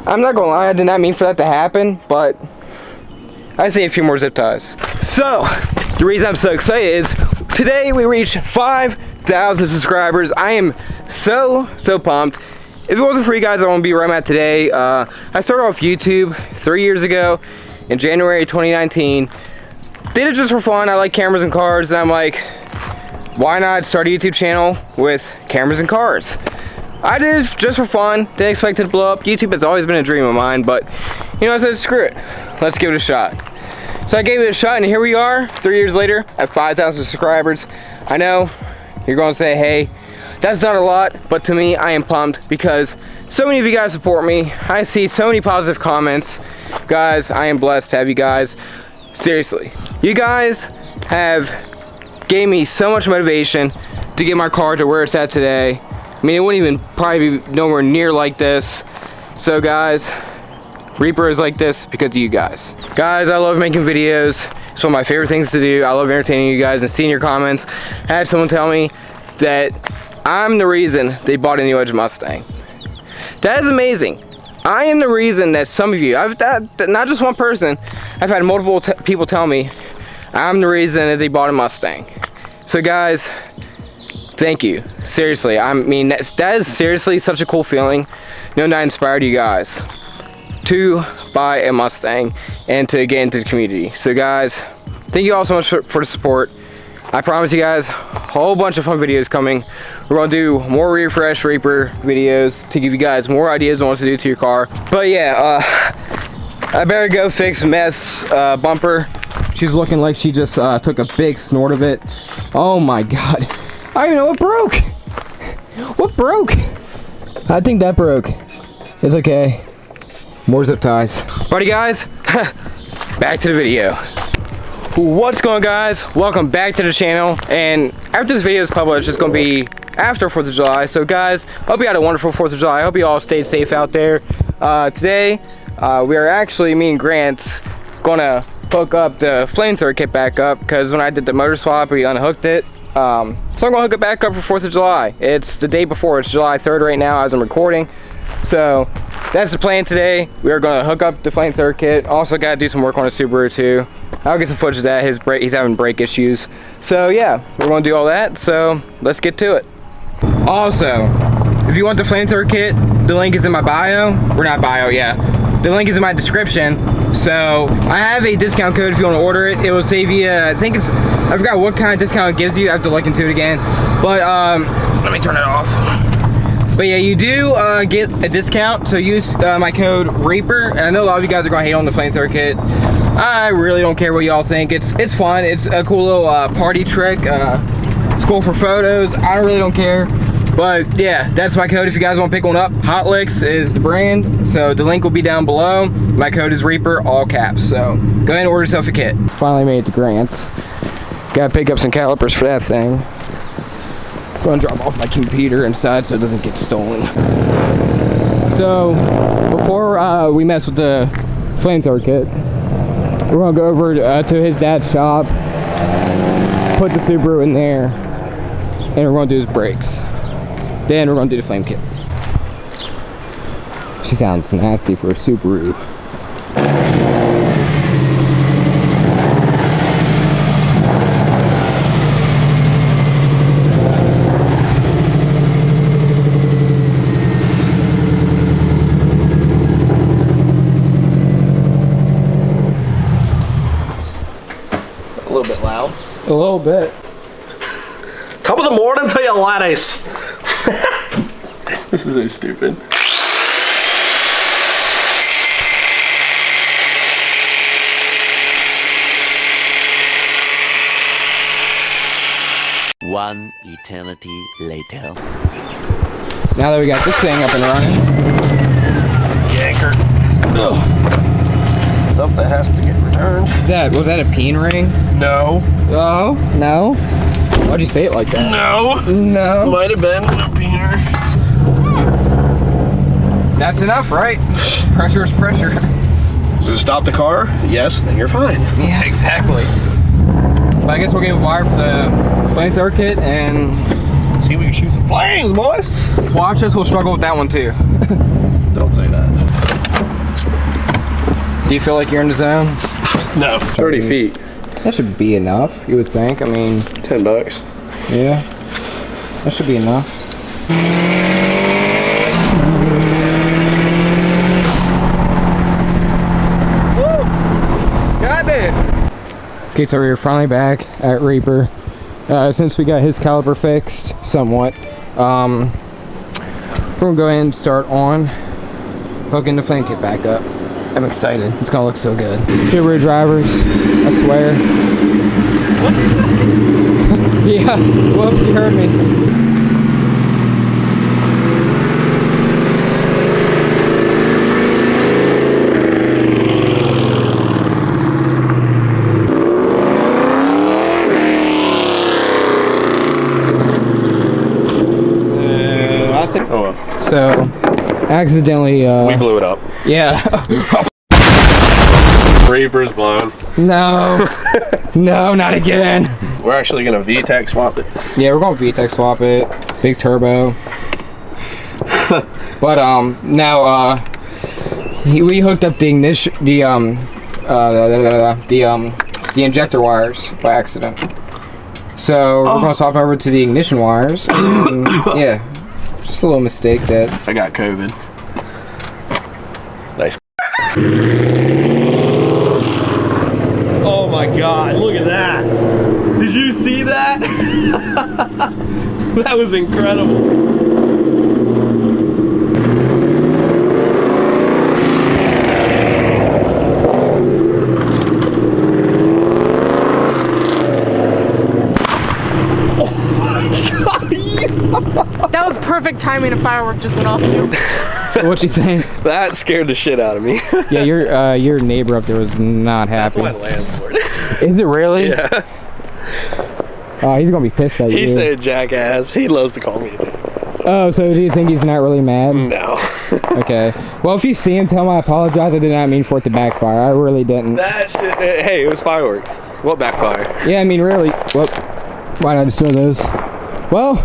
I'm not gonna lie, I did not mean for that to happen, but I see a few more zip ties. So, the reason I'm so excited is today we reached 5,000 subscribers. I am so pumped. If it wasn't for you guys, I wouldn't be where I'm at today. I started off YouTube 3 years ago in January 2019. Did it just for fun. I like cameras and cars, and I'm like, why not start a YouTube channel with cameras and cars? I did it just for fun. Didn't expect it to blow up. YouTube has always been a dream of mine, but you know, I said, screw it. Let's give it a shot. So I gave it a shot, and here we are, 3 years later, at 5,000 subscribers. I know you're going to say, hey, that's not a lot, but to me, I am pumped because so many of you guys support me. I see so many positive comments. Guys, I am blessed to have you guys. Seriously, you guys have gave me so much motivation to get my car to where it's at today. I mean, it wouldn't even probably be nowhere near like this. So guys, Reaper is like this because of you guys. Guys, I love making videos. It's one of my favorite things to do. I love entertaining you guys and seeing your comments. I had someone tell me that I'm the reason they bought a Newedge Mustang. That is amazing. I am the reason that some of you, not just one person, I've had multiple people tell me I'm the reason that they bought a Mustang. So guys, thank you. Seriously, I mean, that is seriously such a cool feeling. Knowing that I inspired you guys to buy a Mustang and to get into the community. So guys, thank you all so much for the support. I promise you guys a whole bunch of fun videos coming. We're gonna do more refresh Reaper videos to give you guys more ideas on what to do to your car. But yeah, I better go fix Meth's bumper. She's looking like she just took a big snort of it. Oh my god. I don't even know what broke. What broke? I think that broke. It's okay. More zip ties. Alrighty guys, back to the video. What's going on, guys? Welcome back to the channel. And after this video is published, it's going to be after 4th of July. So guys, hope you had a wonderful 4th of July. I hope you all stayed safe out there. Today, we are actually, me and Grant's going to hook up the flamethrower kit back up because when I did the motor swap, we unhooked it. So I'm going to hook it back up for 4th of July. It's the day before. It's July 3rd right now as I'm recording. So that's the plan today. We are going to hook up the flamethrower kit. Also got to do some work on the Subaru too. I'll get some footage of that. He's having brake issues. So yeah, we're going to do all that. So let's get to it. Also, if you want the flamethrower kit, the link is in my bio. Or not bio, yeah. The link is in my description. So I have a discount code if you want to order it. It will save you, I forgot what kind of discount it gives you. I have to look into it again. But let me turn it off. But yeah, you do get a discount. So use my code Reaper. And I know a lot of you guys are going to hate on the flamethrower kit. I really don't care what y'all think. It's fun. It's a cool little party trick. It's cool for photos. I really don't care. But yeah, that's my code if you guys want to pick one up. Hot Licks is the brand. So the link will be down below. My code is Reaper, all caps. So go ahead and order yourself a kit. Finally made it to Grant's. Gotta pick up some calipers for that thing. Gonna drop off my computer inside so it doesn't get stolen. So before we mess with the flamethrower kit, we're gonna go over to his dad's shop, put the Subaru in there, and we're gonna do his brakes. Then we're gonna do the flame kit. She sounds nasty for a Subaru. A little bit loud. A little bit. Top of the morning to you, laddies. This is so stupid. One eternity later. Now that we got this thing up and running. Yanker. Ugh. Stuff that has to get returned. Was that a peen ring? No. Oh, no? Why'd you say it like that? No. No. Might have been a peener. That's enough, right? Pressure is pressure. Does it stop the car? Yes, then you're fine. Yeah, exactly. But I guess we'll get a wire for the flamethrower kit and see if we can shoot some flames, boys. Watch us, we'll struggle with that one too. Don't say that. Do you feel like you're in the zone? No. 30 feet. That should be enough, you would think. I mean, $10. yeah, that should be enough. Woo! Got it! Okay, so we're finally back at Reaper. Since we got his caliper fixed somewhat, we're gonna go ahead and start on hooking the flame kit back up. I'm excited. It's gonna look so good. Subaru drivers, I swear. What is that? Yeah, whoops, you heard me. I think. Oh well. So, accidentally. We blew it up. Yeah. Reaper's blown. No. No, not again. We're actually gonna VTEC swap it. Yeah, we're gonna VTEC swap it. Big turbo. But now we hooked up the ignition, the injector wires by accident. So we're gonna swap over to the ignition wires. And, yeah, just a little mistake that I got COVID. Nice. Oh my God! Look at that! Did you see that? That was incredible. That was perfect timing. A firework just went off too. So what you think? That scared the shit out of me. Yeah, your neighbor up there was not happy. That's my landlord. Is it really? Yeah. Oh, he's gonna be pissed at you. He said jackass. He loves to call me a jackass. Oh, so do you think he's not really mad? No. Okay. Well, if you see him, tell him I apologize. I did not mean for it to backfire. I really didn't. That shit. Hey, it was fireworks. What backfire? Yeah, I mean, really. Well, why not just throw those? Well,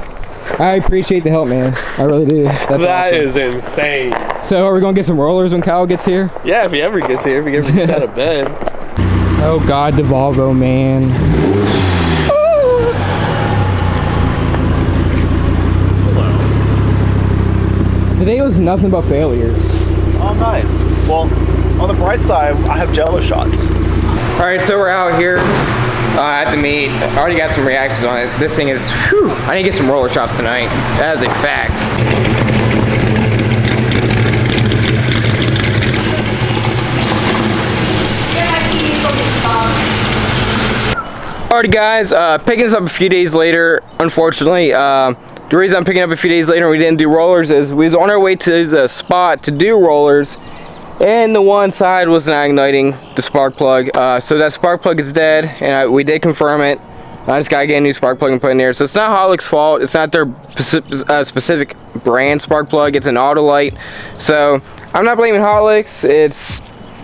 I appreciate the help, man. I really do. That's That awesome. is insane. So, are we gonna get some rollers when Kyle gets here? Yeah, if he ever gets here, if he ever gets out of bed. Oh God, the Volvo, man. Today was nothing but failures. Oh, nice. Well, on the bright side, I have Jello shots. All right, so we're out here at the meet. I already got some reactions on it. This thing is, whew, I need to get some roller shots tonight. That is a fact. Alrighty guys, picking this up a few days later, unfortunately. The reason I'm picking up a few days later and we didn't do rollers is we was on our way to the spot to do rollers, and the one side wasn't igniting the spark plug. So that spark plug is dead, and we did confirm it. I just gotta get a new spark plug and put in there. So it's not Holic's fault. It's not their specific brand spark plug. It's an Autolite. So I'm not blaming Holic's. It's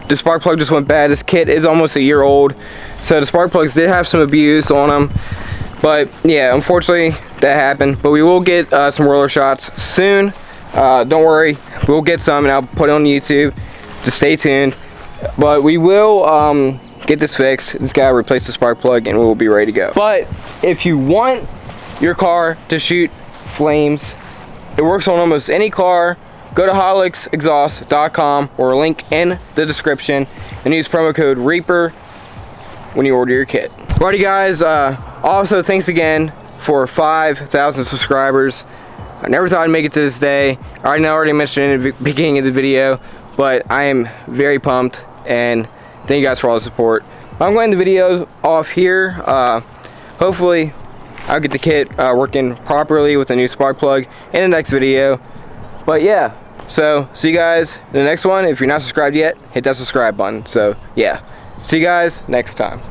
the spark plug just went bad. This kit is almost a year old, so the spark plugs did have some abuse on them. But yeah, unfortunately that happened. But we will get some roller shots soon. Don't worry, we'll get some and I'll put it on YouTube. Just stay tuned. But we will get this fixed. Just gotta replace the spark plug and we'll be ready to go. But if you want your car to shoot flames, it works on almost any car. Go to holicsexhaust.com or link in the description and use promo code REAPER when you order your kit. Alrighty guys, also thanks again for 5,000 subscribers. I never thought I'd make it to this day. I already mentioned it in the beginning of the video, but I am very pumped and thank you guys for all the support. I'm going to end the video off here. Hopefully I'll get the kit working properly with a new spark plug in the next video. But yeah, so see you guys in the next one. If you're not subscribed yet, hit that subscribe button. So yeah, see you guys next time.